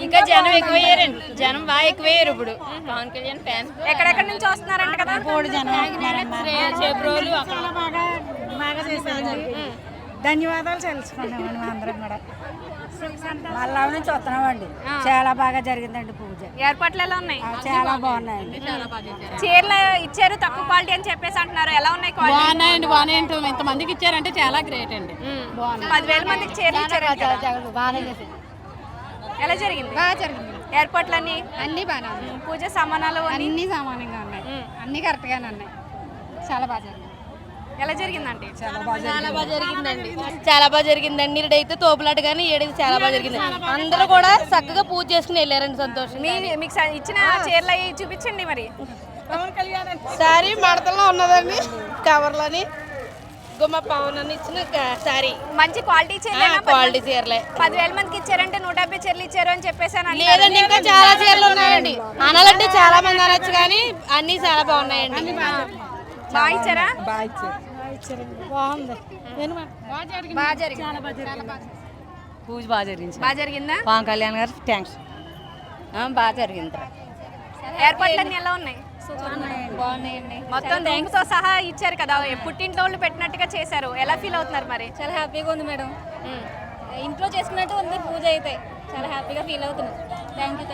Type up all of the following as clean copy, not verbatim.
ఇంకా జనం ఎక్కువయ్యారండి, జనం బాగా ఎక్కువయ్యారు ఇప్పుడు. పవన్ కళ్యాణ్ ఫ్యాన్స్ ఎక్కడెక్కడి నుంచి వస్తున్నారంట కదా. చెబ్రోలు చాలా బాగా చేశారండి. ధన్యవాదాలు తెలుసుకున్నామండి మా అందరం కూడా. మళ్ళా నుంచి వస్తున్నామండి. చాలా బాగా జరిగిందండి పూజ. ఏర్పాట్లు ఎలా ఉన్నాయి? చాలా బాగున్నాయండి. చీరలు ఇచ్చారు తక్కువ క్వాలిటీ అని చెప్పేసి అంటున్నారు. ఎలా ఉన్నాయి క్వాలిటీ? బాగున్నాయండి, బాగున్నాయండి. ఇంతమందికి ఇచ్చారంటే చాలా గ్రేట్ అండి. 10,000 మందికి చీరలు ఇచ్చారు. ఎలా జరిగింది? బాగా జరిగింది. ఏర్పాట్లన్నీ అన్ని బాగా ఉన్నాయి. పూజ సామానాలు అన్ని సమానంగా ఉన్నాయి. అన్ని కరెక్ట్ గానే ఉన్నాయి. చాలా బాగా జరిగింది. ఎలా జరిగిందంటే చాలా బాగా జరిగిందండి. ఈడైతే తోపులాట కానీ ఏడైతే చాలా బాగా జరిగింది. అందరూ కూడా చక్కగా పూజ చేసుకుని వెళ్ళారండి. సంతోషం. మీకు ఇచ్చిన చీరలు అవి చూపించండి మరి. సారీ మడతలో ఉన్నదండి, కవర్లని గుమ్మ పవన్ అని ఇచ్చిన సారీ. మంచి క్వాలిటీ చీరలు, క్వాలిటీ చీరలే. 10,000 మందికి ఇచ్చారంటే 150 చీరలు ఇచ్చారు అని చెప్పేసి లేదండి, ఇంకా చాలా చీరలు ఉన్నాయండి. అనాలంటే చాలా మంది అనొచ్చు కానీ అన్ని చాలా బాగున్నాయండి. బాగా ఇచ్చారా? బాగుంది. బాగా జరిగింది. పూజ బాగా జరిగింది. బాగా జరిగిందా? పవన్ కళ్యాణ్ గారు థ్యాంక్స్. బాగా జరిగింది. ఏర్పాట్లన్నీ ఎలా ఉన్నాయి? బాగున్నాయండి. మొత్తం రూమ్తో సహా ఇచ్చారు కదా, పుట్టింట్లో వాళ్ళు పెట్టినట్టుగా చేశారు. ఎలా ఫీల్ అవుతున్నారు మరి? చాలా హ్యాపీగా ఉంది మేడం. ఇంట్లో చేసుకున్నట్టు ఉంది పూజ అయితే. చాలా హ్యాపీగా ఫీల్ అవుతున్నాం. Thank you.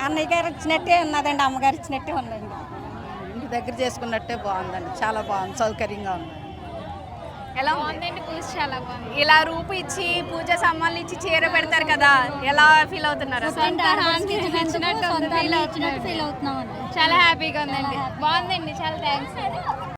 అన్నయ్య గారు ఇచ్చినట్టే ఉన్నదండి, అమ్మగారు ఇచ్చినట్టే ఉందండి. ఇంటి దగ్గర చేసుకున్నట్టే బాగుందండి. చాలా బాగుంది, సౌకర్యంగా ఉంది. ఎలా బాగుందండి పూజ, చాలా బాగుంది. ఇలా రూపు ఇచ్చి పూజ సామాన్లు ఇచ్చి చీర పెడతారు కదా, ఎలా ఫీల్ అవుతున్నారు? ఫీల్ అవుతున్నాం. చాలా హ్యాపీగా ఉందండి. బాగుందండి. చాలా థ్యాంక్స్.